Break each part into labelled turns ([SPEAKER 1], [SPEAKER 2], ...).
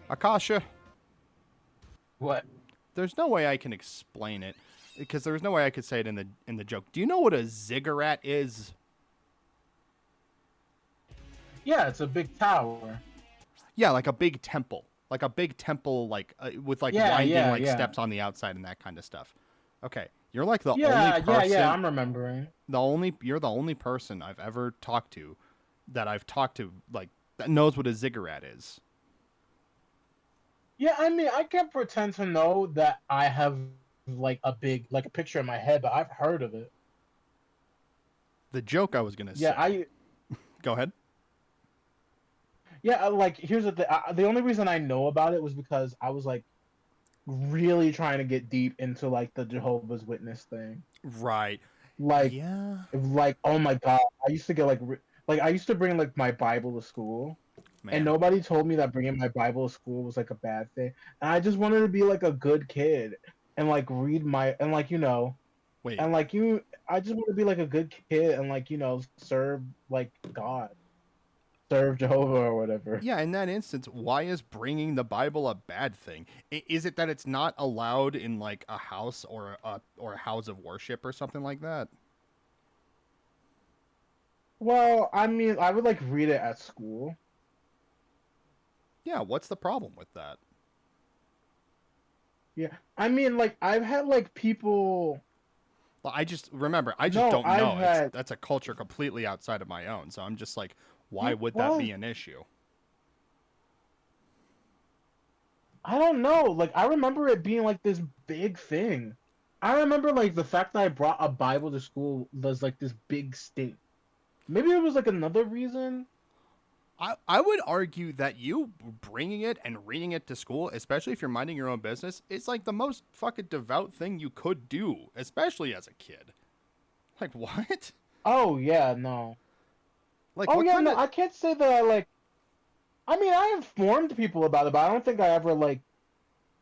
[SPEAKER 1] Akasha,
[SPEAKER 2] What?
[SPEAKER 1] there's no way I can explain it because there's no way I could say it in the joke. Do you know what a ziggurat is?
[SPEAKER 2] Yeah, it's a big tower.
[SPEAKER 1] Yeah, like a big temple. Like a big temple like with like
[SPEAKER 2] Yeah,
[SPEAKER 1] winding
[SPEAKER 2] yeah,
[SPEAKER 1] like
[SPEAKER 2] yeah.
[SPEAKER 1] steps on the outside and that kind of stuff. Okay. You're like the only
[SPEAKER 2] Yeah, yeah, yeah,
[SPEAKER 1] person
[SPEAKER 2] I'm remembering.
[SPEAKER 1] you're the only person I've ever talked to that I've talked to like that knows what a ziggurat is.
[SPEAKER 2] Yeah, I mean, I can't pretend to know that I have like a big like a picture in my head, but I've heard of it.
[SPEAKER 1] The joke I was going to
[SPEAKER 2] Yeah,
[SPEAKER 1] say.
[SPEAKER 2] I
[SPEAKER 1] Go ahead.
[SPEAKER 2] yeah, like here's the thing. The only reason I know about it was because I was like really trying to get deep into like the Jehovah's Witness thing.
[SPEAKER 1] Right.
[SPEAKER 2] Like
[SPEAKER 1] Yeah.
[SPEAKER 2] like oh my god, I used to get like I used to bring like my Bible to school. And
[SPEAKER 1] Man.
[SPEAKER 2] nobody told me that bringing my Bible to school was like a bad thing. And I just wanted to be like a good kid and like read my and like
[SPEAKER 1] Wait.
[SPEAKER 2] and like you I just want to be like a good kid and like serve like God, serve Jehovah or whatever.
[SPEAKER 1] Yeah, in that instance, why is bringing the Bible a bad thing? Is it that it's not allowed in like a house or a house of worship or something like that?
[SPEAKER 2] Well, I mean, I would like read it at school.
[SPEAKER 1] Yeah, what's the problem with that?
[SPEAKER 2] Yeah, I mean, like I've had like people.
[SPEAKER 1] Well, I just remember, I just
[SPEAKER 2] No,
[SPEAKER 1] don't
[SPEAKER 2] I've
[SPEAKER 1] know. It's
[SPEAKER 2] had.
[SPEAKER 1] that's a culture completely outside of my own. So I'm just like, why would that
[SPEAKER 2] Well,
[SPEAKER 1] be an issue?
[SPEAKER 2] I don't know. Like I remember it being like this big thing. I remember like the fact that I brought a Bible to school was like this big sting. Maybe it was like another reason.
[SPEAKER 1] I would argue that you bringing it and reading it to school, especially if you're minding your own business, is like the most fucking devout thing you could do, especially as a kid. Like what?
[SPEAKER 2] Oh yeah, no.
[SPEAKER 1] Like
[SPEAKER 2] Oh
[SPEAKER 1] what
[SPEAKER 2] yeah,
[SPEAKER 1] kind
[SPEAKER 2] no.
[SPEAKER 1] of
[SPEAKER 2] I can't say that I like. I mean, I informed people about it, but I don't think I ever like.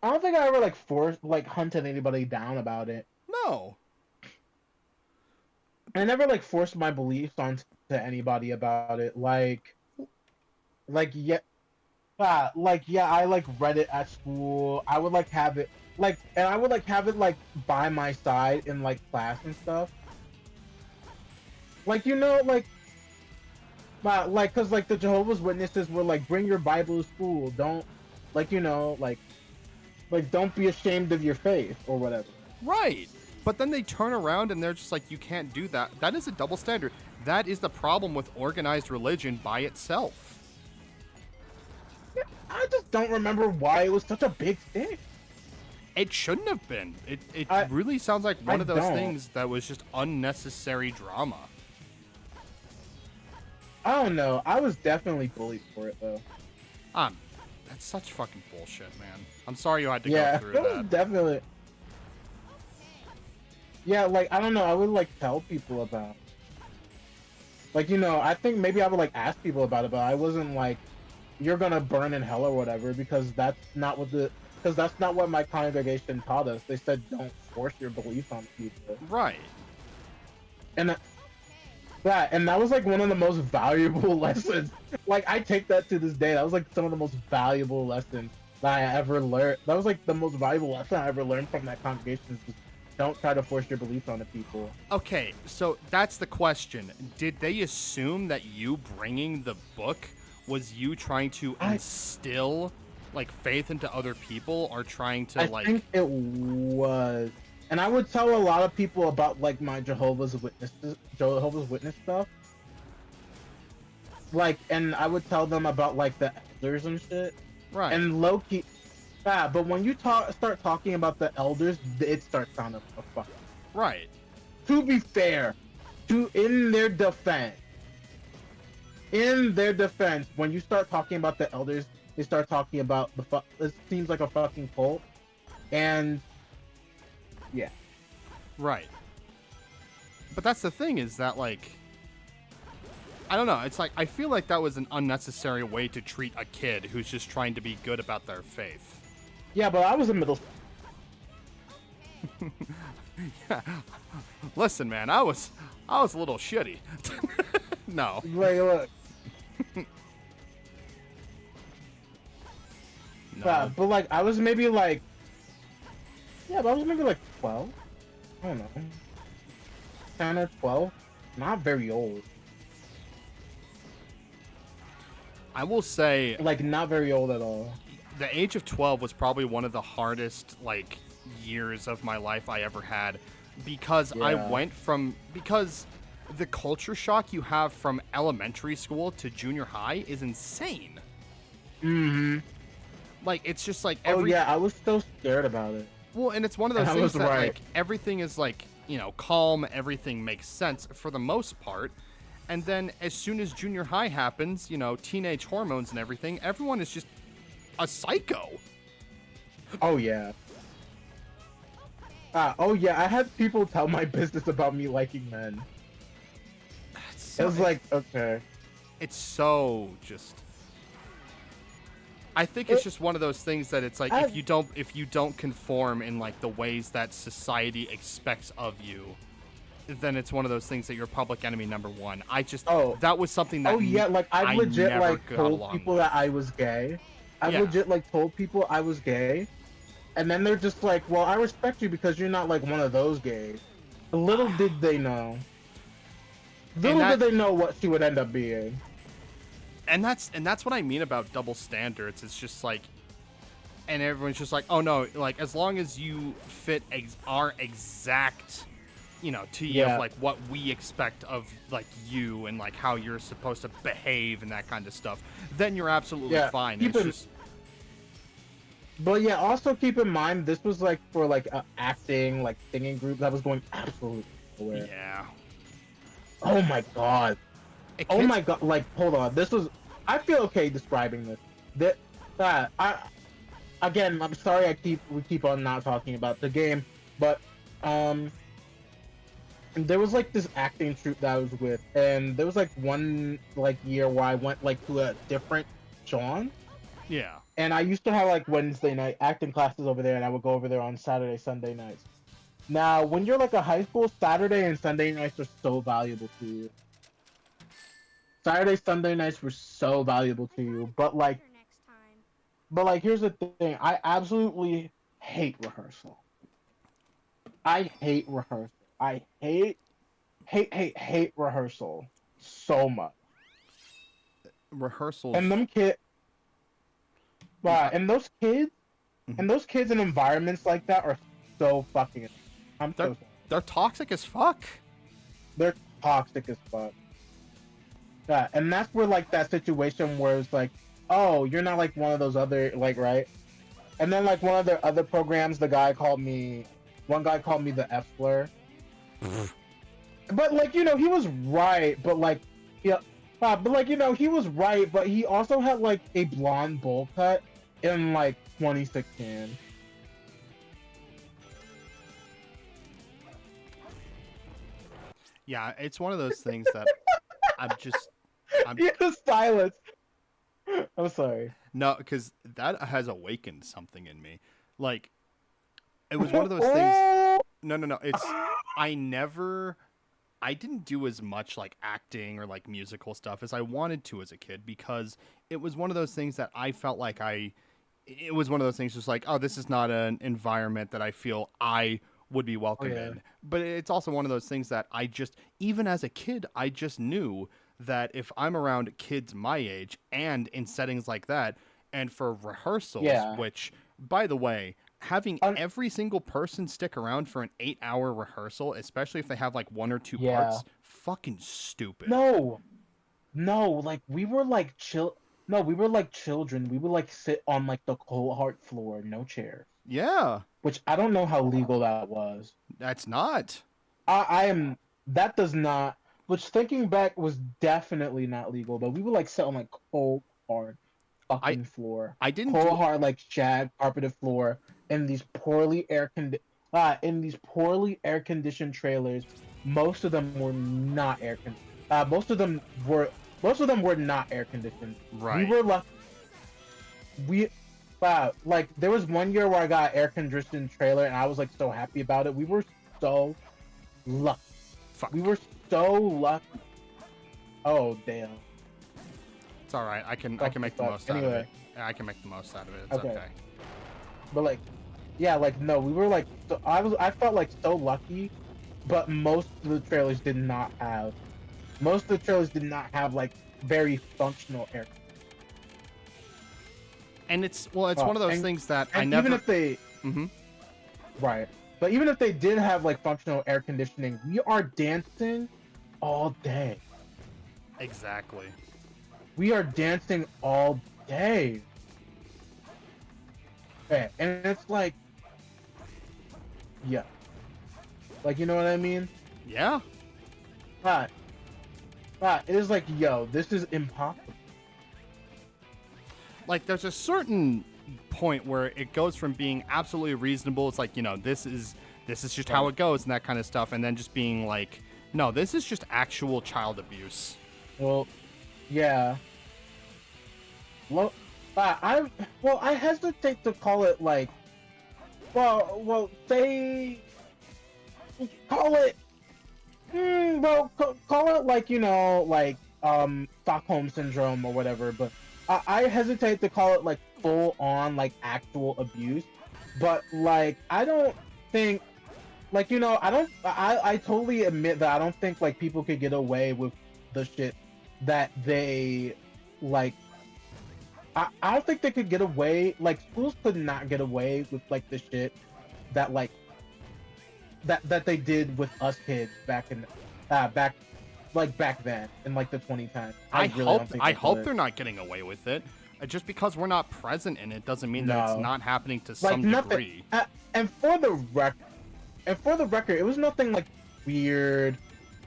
[SPEAKER 2] I don't think I ever like forced like hunted anybody down about it.
[SPEAKER 1] no?
[SPEAKER 2] I never like forced my beliefs onto anybody about it. Like yeah, like yeah, I like read it at school. I would like have it like, and I would like have it like by my side in like class and stuff. Like like because like the Jehovah's Witnesses were like, bring your Bible to school. Don't like like don't be ashamed of your faith or whatever.
[SPEAKER 1] Right. But then they turn around and they're just like, you can't do that. That is a double standard. That is the problem with organized religion by itself.
[SPEAKER 2] I just don't remember why it was such a big thing.
[SPEAKER 1] It shouldn't have been. It
[SPEAKER 2] I
[SPEAKER 1] really sounds like
[SPEAKER 2] I
[SPEAKER 1] one of those
[SPEAKER 2] don't.
[SPEAKER 1] things that was just unnecessary drama.
[SPEAKER 2] I don't know. I was definitely bullied for it though.
[SPEAKER 1] Um, that's such fucking bullshit, man. I'm sorry you had to go
[SPEAKER 2] Yeah,
[SPEAKER 1] through
[SPEAKER 2] it was
[SPEAKER 1] that.
[SPEAKER 2] definitely. Yeah, like I don't know. I would like tell people about. Like I think maybe I would like ask people about it, but I wasn't like, you're gonna burn in hell or whatever, because that's not what my congregation taught us. They said don't force your beliefs on people,
[SPEAKER 1] Right.
[SPEAKER 2] and that was like one of the most valuable lessons. Like I take that to this day. That was like some of the most valuable lessons that I ever learned. That was like the most valuable lesson I ever learned from that congregation. Just don't try to force your beliefs on the people.
[SPEAKER 1] Okay, so that's the question. Did they assume that you bringing the book was you trying to
[SPEAKER 2] I
[SPEAKER 1] instill like faith into other people or trying to
[SPEAKER 2] I
[SPEAKER 1] like
[SPEAKER 2] think it was, and I would tell a lot of people about like my Jehovah's Witness stuff. Like, and I would tell them about like the elders and shit.
[SPEAKER 1] right.
[SPEAKER 2] And low key, yeah. But when you start talking about the elders, it starts sounding like a fuck.
[SPEAKER 1] Right.
[SPEAKER 2] To be fair, to in their defense, when you start talking about the elders, they start talking about it seems like a fucking cult, and yeah.
[SPEAKER 1] Right. But that's the thing is that like I don't know, it's like I feel like that was an unnecessary way to treat a kid who's just trying to be good about their faith.
[SPEAKER 2] Yeah, but I was in middle.
[SPEAKER 1] Yeah. Listen, man, I was a little shitty. No.
[SPEAKER 2] Like, look,
[SPEAKER 1] No.
[SPEAKER 2] But like I was maybe like, yeah, but I was maybe like 12. I don't know, 10 or 12. Not very old.
[SPEAKER 1] I will say
[SPEAKER 2] Like not very old at all.
[SPEAKER 1] the age of 12 was probably one of the hardest like years of my life I ever had because I
[SPEAKER 2] Yeah.
[SPEAKER 1] went from because the culture shock you have from elementary school to junior high is insane.
[SPEAKER 2] Mm-hmm.
[SPEAKER 1] Like it's just like
[SPEAKER 2] Oh
[SPEAKER 1] every
[SPEAKER 2] yeah, I was so scared about it.
[SPEAKER 1] well, and it's one of
[SPEAKER 2] And
[SPEAKER 1] those
[SPEAKER 2] I
[SPEAKER 1] things
[SPEAKER 2] was
[SPEAKER 1] that
[SPEAKER 2] right.
[SPEAKER 1] like everything is like, you know, calm, everything makes sense for the most part. And then as soon as junior high happens, you know, teenage hormones and everything, everyone is just a psycho.
[SPEAKER 2] Oh yeah. Oh yeah, I had people tell my business about me liking men. It was like, okay.
[SPEAKER 1] It's so just I think it's
[SPEAKER 2] It-
[SPEAKER 1] just one of those things that it's like
[SPEAKER 2] I-
[SPEAKER 1] if you don't conform in like the ways that society expects of you, then it's one of those things that you're public enemy number one. I just
[SPEAKER 2] Oh.
[SPEAKER 1] that was something that
[SPEAKER 2] Oh yeah, like
[SPEAKER 1] I
[SPEAKER 2] I legit
[SPEAKER 1] never
[SPEAKER 2] like
[SPEAKER 1] got
[SPEAKER 2] told
[SPEAKER 1] along
[SPEAKER 2] people
[SPEAKER 1] with.
[SPEAKER 2] that I was gay. I
[SPEAKER 1] Yeah.
[SPEAKER 2] legit like told people I was gay, and then they're just like, "Well, I respect you because you're not like one of those gays." Little did they know. Little
[SPEAKER 1] that-
[SPEAKER 2] did they know what she would end up being.
[SPEAKER 1] And that's what I mean about double standards. It's just like and everyone's just like, "Oh no, like as long as you fit our exact you know, to you
[SPEAKER 2] Yeah.
[SPEAKER 1] of like what we expect of like you and like how you're supposed to behave and that kind of stuff, then you're absolutely
[SPEAKER 2] Yeah,
[SPEAKER 1] fine."
[SPEAKER 2] keep
[SPEAKER 1] It's
[SPEAKER 2] in-
[SPEAKER 1] just
[SPEAKER 2] But yeah, also keep in mind this was like for like a acting, like singing group that was going absolutely nowhere.
[SPEAKER 1] yeah.
[SPEAKER 2] Oh my god.
[SPEAKER 1] It
[SPEAKER 2] Oh
[SPEAKER 1] can't-
[SPEAKER 2] my god, like hold on. This was I feel okay describing this. I again, I'm sorry we keep on not talking about the game, but there was like this acting troupe that I was with, and there was like one like year where I went like to a different Sean,
[SPEAKER 1] Yeah.
[SPEAKER 2] and I used to have like Wednesday night acting classes over there, and I would go over there on Saturday, Sunday nights. Now, when you're like a high school, Saturday and Sunday nights are so valuable to you. Saturday, Sunday nights were so valuable to you, but like here's the thing: I absolutely hate rehearsal. I hate rehearsal. I hate rehearsal so much.
[SPEAKER 1] Rehearsals.
[SPEAKER 2] And them kid, and those kids, and those kids in environments like that are so fucking. I'm so sorry.
[SPEAKER 1] They're toxic as fuck.
[SPEAKER 2] They're toxic as fuck. Yeah, and that's where like that situation where it's like, oh, you're not like one of those other like right, and then like one of their other programs, one guy called me the F slur. But like, you know, he was right, but like, yeah, but like, you know, he was right, but he also had like a blonde bowl cut in like 2016.
[SPEAKER 1] Yeah, it's one of those things that I'm
[SPEAKER 2] Yeah, silence. I'm sorry.
[SPEAKER 1] no, because that has awakened something in me. Like, it was one of those things. No. It's I didn't do as much like acting or like musical stuff as I wanted to as a kid because it was one of those things that I felt like it was one of those things just like, oh, this is not an environment that I feel I would be welcome in. But it's also one of those things that I just, even as a kid, I just knew that if I'm around kids my age and in settings like that, and for rehearsals, which, by the way, having every single person stick around for an 8-hour rehearsal, especially if they have like one or two parts, fucking stupid.
[SPEAKER 2] No, like we were like No, we were like children. We would like sit on like the cold hard floor, no chairs.
[SPEAKER 1] Yeah.
[SPEAKER 2] Which I don't know how legal that was.
[SPEAKER 1] That's not.
[SPEAKER 2] I am. That does not. Which thinking back was definitely not legal. But we would like sit on like cold hard fucking floor.
[SPEAKER 1] I didn't
[SPEAKER 2] cold hard like shag carpeted floor in these poorly air conditioned trailers. Most of them were not air conditioned. Most of them were not air conditioned.
[SPEAKER 1] Right.
[SPEAKER 2] We were like, like there was one year where I got an air conditioned trailer and I was like so happy about it. We were so lucky.
[SPEAKER 1] Fuck.
[SPEAKER 2] We were so lucky. Oh damn.
[SPEAKER 1] It's all right. I can make the
[SPEAKER 2] Fuck.
[SPEAKER 1] most out of
[SPEAKER 2] Anyway.
[SPEAKER 1] it. Yeah, I can make the most out of it. It's okay.
[SPEAKER 2] But like, yeah, like no, we were like, I felt like so lucky, but most of the trailers did not have. Most of the trailers did not have like very functional air.
[SPEAKER 1] And it's one of those things that I
[SPEAKER 2] and
[SPEAKER 1] never.
[SPEAKER 2] Even if they, right, but even if they did have like functional air conditioning, we are dancing all day.
[SPEAKER 1] Exactly.
[SPEAKER 2] We are dancing all day. Okay, and it's like, yeah, like you know what I mean?
[SPEAKER 1] Yeah.
[SPEAKER 2] Right. It is like, yo, this is impossible.
[SPEAKER 1] Like there's a certain point where it goes from being absolutely reasonable. It's like, this is just how it goes and that kind of stuff, and then just being like, no, this is just actual child abuse.
[SPEAKER 2] Well, yeah. Well, I hesitate to call it like, say, call it, call it like Stockholm syndrome or whatever. But I hesitate to call it like full on like actual abuse. But like I don't think, like I totally admit that I don't think like people could get away with the shit that they like. I don't think they could get away, like schools could not get away with like the shit that like that they did with us kids back in back then in like the 2010s.
[SPEAKER 1] I hope they're not getting away with it. Just because we're not present in it doesn't mean that it's not happening to some degree.
[SPEAKER 2] And for the record, it was nothing like weird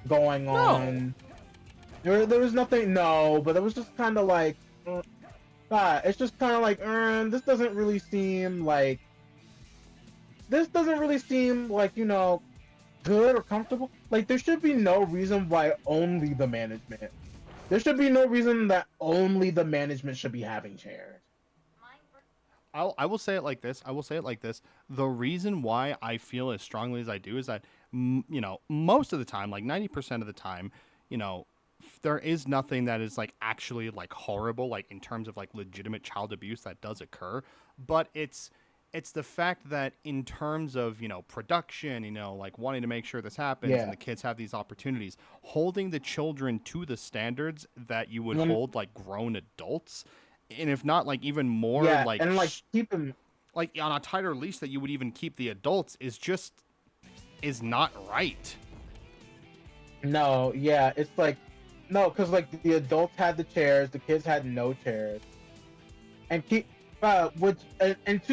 [SPEAKER 2] going on. There was nothing. No, but it was just kind of like. It's just kind of like, this doesn't really seem like good or comfortable. Like, there should be no reason why only the management. There should be no reason that only the management should be having chairs.
[SPEAKER 1] I will say it like this. The reason why I feel as strongly as I do is that, most of the time, like 90% of the time, there is nothing that is like actually like horrible, like in terms of like legitimate child abuse that does occur. But it's the fact that in terms of, production, like wanting to make sure this happens and the kids have these opportunities, holding the children to the standards that you would hold like grown adults. And if not like even more like,
[SPEAKER 2] and like keep them
[SPEAKER 1] like on a tighter leash that you would even keep the adults is not right.
[SPEAKER 2] No, yeah, it's like, no, because like the adults had the chairs, the kids had no chairs, and to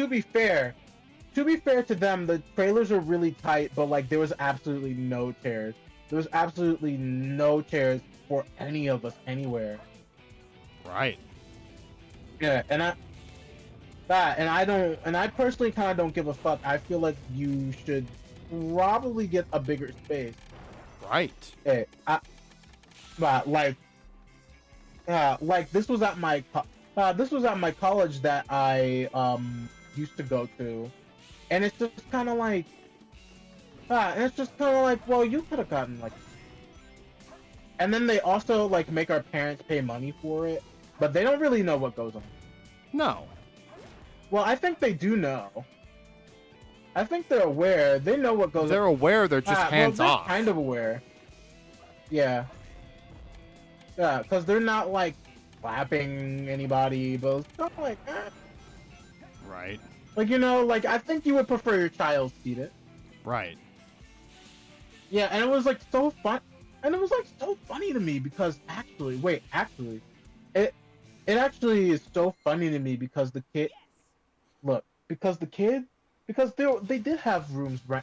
[SPEAKER 2] be fair to them, the trailers are really tight, but like there was absolutely no chairs. There was absolutely no chairs for any of us anywhere.
[SPEAKER 1] Right.
[SPEAKER 2] Yeah, and I personally kind of don't give a fuck. I feel like you should probably get a bigger space.
[SPEAKER 1] Right.
[SPEAKER 2] Hey, like this was at my college that I used to go to, and it's just kind of like, well, you could have gotten like, and then they also like make our parents pay money for it, but they don't really know what goes on.
[SPEAKER 1] No.
[SPEAKER 2] Well, I think they do know. I think they're aware. They know what goes on.
[SPEAKER 1] They're aware. They're just hands off.
[SPEAKER 2] Kind of aware. Yeah. Yeah, because they're not like slapping anybody, but it's not like
[SPEAKER 1] Right.
[SPEAKER 2] Like, like I think you would prefer your child seated.
[SPEAKER 1] Right.
[SPEAKER 2] Yeah, and it was like so fun, and it was like so funny to me because it actually is so funny to me because they did have rooms, right?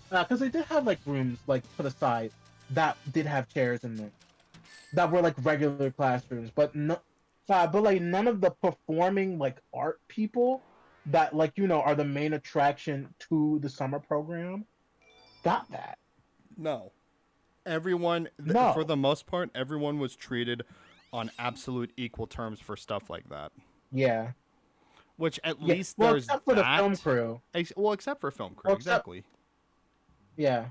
[SPEAKER 2] Because they did have like rooms like put aside that did have chairs in them. That were like regular classrooms, but like none of the performing like art people that like are the main attraction to the summer program got that.
[SPEAKER 1] No. Everyone, for the most part, everyone was treated on absolute equal terms for stuff like that.
[SPEAKER 2] Yeah.
[SPEAKER 1] Which at least there's
[SPEAKER 2] except for the film crew.
[SPEAKER 1] Except for film crew, exactly.
[SPEAKER 2] Yeah.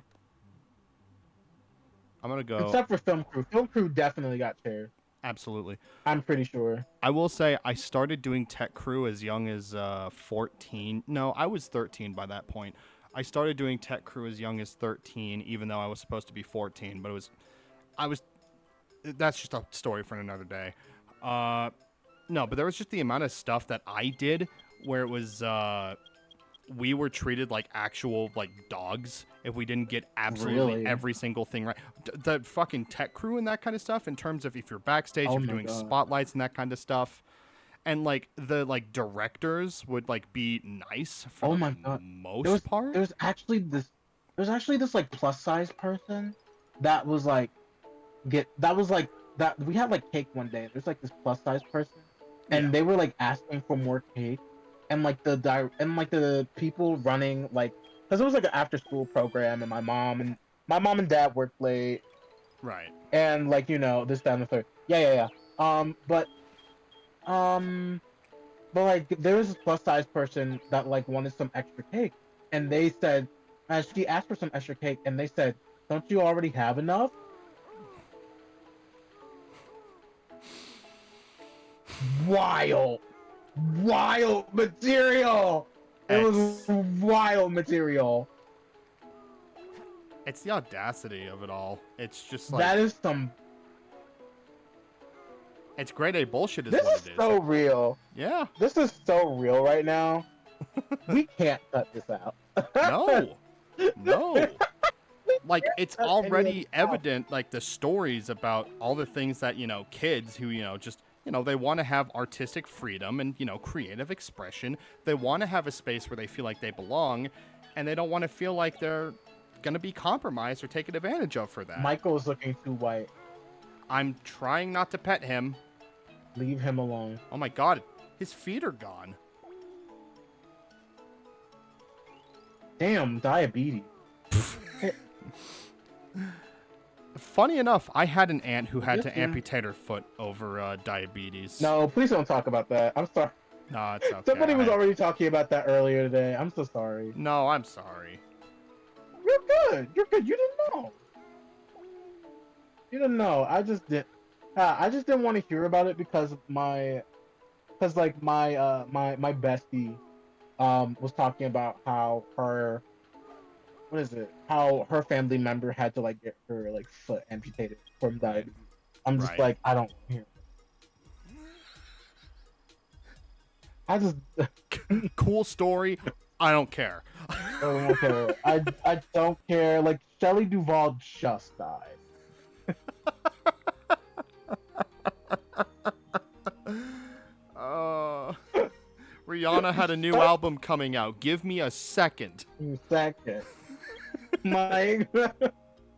[SPEAKER 1] I'm gonna go.
[SPEAKER 2] Except for film crew. Film crew definitely got chairs.
[SPEAKER 1] Absolutely.
[SPEAKER 2] I'm pretty sure.
[SPEAKER 1] I will say I started doing Tech Crew as young as 14. No, I was 13 by that point. I started doing Tech Crew as young as 13, even though I was supposed to be 14. But I was. That's just a story for another day. No, but there was just the amount of stuff that I did where it was. We were treated like actual like dogs if we didn't get absolutely
[SPEAKER 2] Really?
[SPEAKER 1] every single thing right. The fucking Tech Crew and that kind of stuff in terms of if you're backstage,
[SPEAKER 2] Oh
[SPEAKER 1] if you're
[SPEAKER 2] my
[SPEAKER 1] doing
[SPEAKER 2] God.
[SPEAKER 1] spotlights and that kind of stuff. And like the like directors would like be nice for
[SPEAKER 2] Oh
[SPEAKER 1] the
[SPEAKER 2] my God.
[SPEAKER 1] most part.
[SPEAKER 2] There's actually this like plus size person that was like that we had like cake one day. There's like this plus size person,
[SPEAKER 1] Yeah.
[SPEAKER 2] and they were like asking for more cake, and like the people running like because it was like an after school program, and my mom and dad worked late,
[SPEAKER 1] Right.
[SPEAKER 2] and like this down the third. Yeah. But but like there was this plus size person that like wanted some extra cake, and they said, she asked for some extra cake, and they said, "Don't you already have enough?" Wild, wild material. It was wild material.
[SPEAKER 1] It's the audacity of it all. It's just like
[SPEAKER 2] That is some.
[SPEAKER 1] it's grade A bullshit is
[SPEAKER 2] This
[SPEAKER 1] what
[SPEAKER 2] is
[SPEAKER 1] it is.
[SPEAKER 2] so real.
[SPEAKER 1] Yeah.
[SPEAKER 2] This is so real right now. We can't cut this out.
[SPEAKER 1] No. No. Like it's
[SPEAKER 2] cut any of
[SPEAKER 1] already
[SPEAKER 2] this out.
[SPEAKER 1] evident like the stories about all the things that, kids who, just they want to have artistic freedom and, creative expression. They want to have a space where they feel like they belong, and they don't want to feel like they're going to be compromised or taken advantage of for that.
[SPEAKER 2] Michael is looking too white.
[SPEAKER 1] I'm trying not to pet him.
[SPEAKER 2] Leave him alone.
[SPEAKER 1] Oh my god, his feet are gone.
[SPEAKER 2] Damn, diabetes.
[SPEAKER 1] Funny enough, I had an aunt who had to
[SPEAKER 2] Listen.
[SPEAKER 1] amputate her foot over diabetes.
[SPEAKER 2] No, please don't talk about that. I'm sorry.
[SPEAKER 1] No, it's okay.
[SPEAKER 2] Somebody was already talking about that earlier today. I'm so sorry.
[SPEAKER 1] No, I'm sorry.
[SPEAKER 2] You're good. You're good. You didn't know. You didn't know. I just didn't want to hear about it because my bestie was talking about how how her family member had to like get her like foot amputated from diabetes. I'm just
[SPEAKER 1] Right.
[SPEAKER 2] like, I don't hear. I just
[SPEAKER 1] Cool story. I don't care.
[SPEAKER 2] I don't care. I don't care. Like Shelley Duvall just died.
[SPEAKER 1] Rihanna had a new album coming out. Give me a second.
[SPEAKER 2] Second. My